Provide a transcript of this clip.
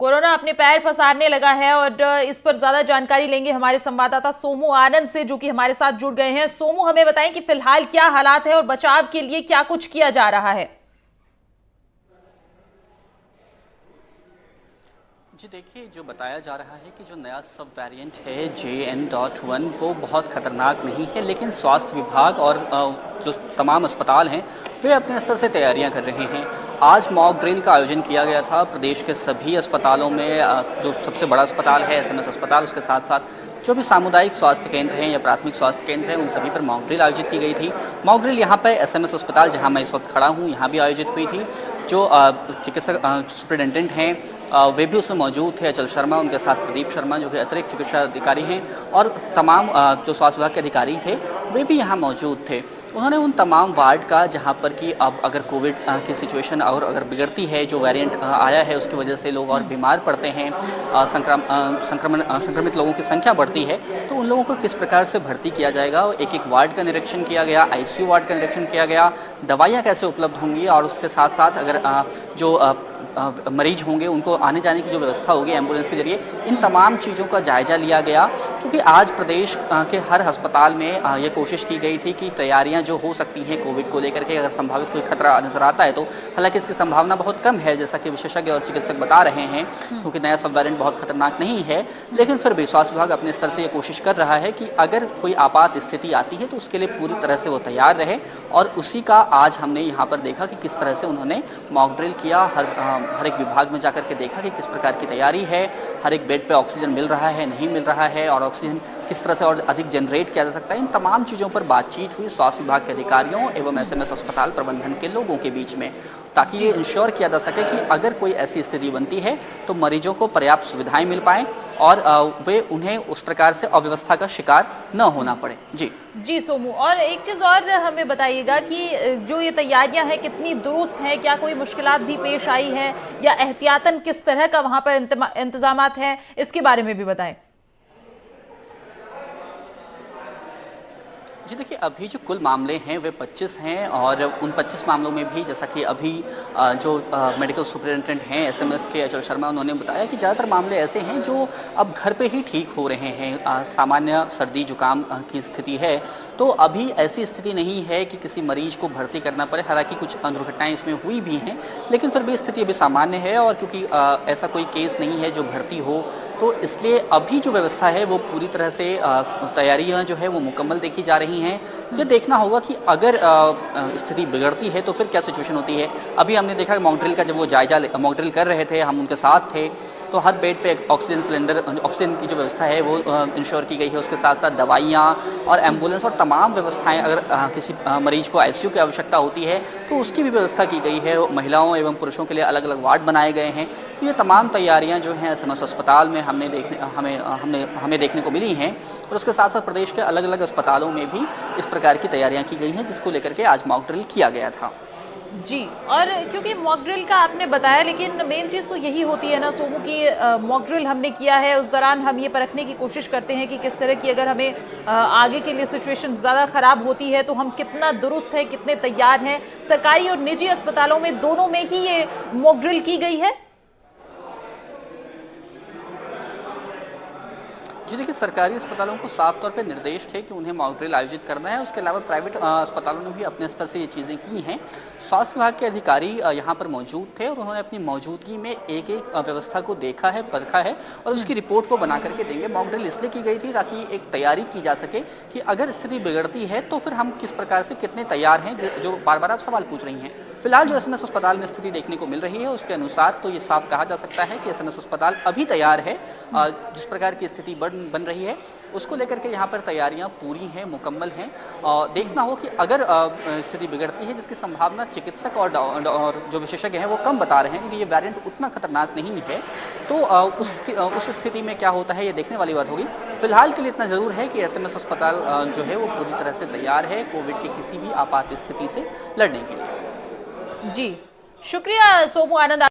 Corona अपने पैर पसारने लगा है और इस पर ज्यादा जानकारी लेंगे हमारे संवाददाता सोमू आनंद से, जो कि हमारे साथ जुड़ गए हैं। सोमू, हमें बताएं कि फिलहाल क्या हालात है और बचाव के लिए क्या कुछ किया जा रहा है। जी देखिए, जो बताया जा रहा है कि जो नया सब वेरिएंट है JN.1 वो बहुत खतरनाक नहीं है, लेकिन स्वास्थ्य विभाग और जो तमाम अस्पताल हैं वे अपने स्तर से तैयारियां कर रहे हैं। आज मॉक ड्रिल का आयोजन किया गया था प्रदेश के सभी अस्पतालों में। जो सबसे बड़ा अस्पताल है SMS अस्पताल, उसके साथ साथ जो भी सामुदायिक स्वास्थ्य केंद्र हैं या प्राथमिक स्वास्थ्य केंद्र हैं, उन सभी पर मॉक ड्रिल आयोजित की गई थी। मॉक ड्रिल यहाँ पर SMS अस्पताल, जहाँ मैं इस वक्त खड़ा हूँ, यहाँ भी आयोजित हुई थी। जो चिकित्सक सुपरिटेंडेंट हैं वे भी उसमें मौजूद थे, अचल शर्मा, उनके साथ प्रदीप शर्मा जो कि अतिरिक्त चिकित्सा अधिकारी हैं, और तमाम जो स्वास्थ्य विभाग के अधिकारी थे वे भी यहाँ मौजूद थे। उन्होंने उन तमाम वार्ड का, जहाँ पर कि अब अगर कोविड की सिचुएशन और अगर बिगड़ती है, जो वेरिएंट आया है उसकी वजह से लोग और बीमार पड़ते हैं, संक्रमित लोगों की संख्या बढ़ती है, तो उन लोगों को किस प्रकार से भर्ती किया जाएगा। एक एक वार्ड का निरीक्षण किया गया, ICU वार्ड का निरीक्षण किया गया, दवाइयाँ कैसे उपलब्ध होंगी, और उसके साथ साथ अगर जो मरीज होंगे उनको आने जाने की जो व्यवस्था होगी एम्बुलेंस के जरिए, इन तमाम चीज़ों का जायजा लिया गया। क्योंकि आज प्रदेश के हर अस्पताल में ये कोशिश की गई थी कि तैयारियां जो हो सकती हैं कोविड को लेकर के, अगर संभावित कोई खतरा नजर आता है तो, हालांकि इसकी संभावना बहुत कम है जैसा कि विशेषज्ञ और चिकित्सक बता रहे हैं, क्योंकि नया सब वेरिएंट बहुत खतरनाक नहीं है, लेकिन फिर भी स्वास्थ्य विभाग अपने स्तर से ये कोशिश कर रहा है कि अगर कोई आपात स्थिति आती है तो उसके लिए पूरी तरह से वो तैयार रहे। और उसी का आज हमने यहाँ पर देखा कि किस तरह से उन्होंने मॉक ड्रिल किया, हर एक विभाग में जाकर के देखा कि किस प्रकार की तैयारी है, हर एक बेड पे ऑक्सीजन मिल रहा है, नहीं मिल रहा है, और ऑक्सीजन किस तरह से और अधिक जनरेट किया जा सकता है। इन तमाम चीज़ों पर बातचीत हुई स्वास्थ्य विभाग के अधिकारियों एवं SMS अस्पताल प्रबंधन के लोगों के बीच में, ताकि ये इंश्योर किया जा सके कि अगर कोई ऐसी स्थिति बनती है तो मरीजों को पर्याप्त सुविधाएं मिल पाएँ और वे उन्हें उस प्रकार से अव्यवस्था का शिकार न होना पड़े। जी सोमू, और एक चीज़ और हमें बताइएगा कि जो ये तैयारियां हैं कितनी दुरुस्त हैं, क्या कोई मुश्किलात भी पेश आई है, या एहतियातन किस तरह का वहां पर इंतजामात हैं, इसके बारे में भी बताएं। जी देखिए, अभी जो कुल मामले हैं वे 25 हैं, और उन 25 मामलों में भी जैसा कि अभी जो मेडिकल सुपरिटेंडेंट हैं SMS के अचल शर्मा, उन्होंने बताया कि ज़्यादातर मामले ऐसे हैं जो अब घर पे ही ठीक हो रहे हैं। सामान्य सर्दी जुकाम की स्थिति है, तो अभी ऐसी स्थिति नहीं है कि किसी मरीज को भर्ती करना पड़े। हालांकि कुछ दुर्घटनाएँ इसमें हुई भी हैं, लेकिन फिर भी स्थिति अभी सामान्य है, और क्योंकि ऐसा कोई केस नहीं है जो भर्ती हो, तो इसलिए अभी जो व्यवस्था है वो पूरी तरह से तैयारियां जो है वो मुकम्मल देखी जा रही हैं। ये देखना होगा कि अगर स्थिति बिगड़ती है तो फिर क्या सिचुएशन होती है। अभी हमने देखा कि मॉक ड्रिल का जब वो जायजा मॉक ड्रिल कर रहे थे, हम उनके साथ थे, तो हर बेड पे ऑक्सीजन सिलेंडर, ऑक्सीजन की जो व्यवस्था है वो इंश्योर की गई है। उसके साथ साथ दवाइयाँ और एम्बुलेंस और तमाम व्यवस्थाएं, अगर किसी मरीज को ICU की आवश्यकता होती है तो उसकी भी व्यवस्था की गई है। महिलाओं एवं पुरुषों के लिए अलग अलग वार्ड बनाए गए हैं। ये तमाम तैयारियां जो हैं SMS अस्पताल में हमें देखने को मिली हैं, और उसके साथ साथ प्रदेश के अलग अलग अस्पतालों में भी इस प्रकार की तैयारियां की गई हैं, जिसको लेकर के आज मॉक ड्रिल किया गया था। जी, और क्योंकि मॉक ड्रिल का आपने बताया, लेकिन मेन चीज़ तो यही होती है ना सोमू की मॉक ड्रिल हमने किया है, उस दौरान हम ये परखने की कोशिश करते हैं कि किस तरह की, अगर हमें आगे के लिए सिचुएशन ज़्यादा ख़राब होती है तो हम कितना दुरुस्त है, कितने तैयार हैं। सरकारी और निजी अस्पतालों में दोनों में ही ये मॉक ड्रिल की गई है। जी देखिए, सरकारी अस्पतालों को साफ तौर पे निर्देश थे कि उन्हें मॉक ड्रिल आयोजित करना है। उसके अलावा प्राइवेट अस्पतालों ने भी अपने स्तर से ये चीज़ें की हैं। स्वास्थ्य विभाग के अधिकारी यहाँ पर मौजूद थे, और उन्होंने अपनी मौजूदगी में एक एक व्यवस्था को देखा है, परखा है, और उसकी रिपोर्ट वो बना करके देंगे। मॉक ड्रिल इसलिए की गई थी ताकि एक तैयारी की जा सके कि अगर स्थिति बिगड़ती है तो फिर हम किस प्रकार से कितने तैयार हैं, जो बार बार आप सवाल पूछ रही हैं। फिलहाल जो SMS अस्पताल में स्थिति देखने को मिल रही है उसके अनुसार तो ये साफ कहा जा सकता है कि SMS अस्पताल अभी तैयार है। जिस प्रकार की स्थिति बन रही है उसको लेकर के यहाँ पर तैयारियां पूरी हैं, मुकम्मल हैं। देखना हो कि अगर स्थिति बिगड़ती है, जिसकी संभावना चिकित्सक और जो विशेषज्ञ हैं वो कम बता रहे हैं कि ये वेरिएंट उतना खतरनाक नहीं है, तो उस स्थिति में क्या होता है ये देखने वाली बात होगी। फिलहाल के लिए इतना जरूर है कि SMS अस्पताल जो है वो पूरी तरह से तैयार है कोविड की किसी भी आपात स्थिति से लड़ने के लिए। जी, शुक्रिया सोमू आनंद।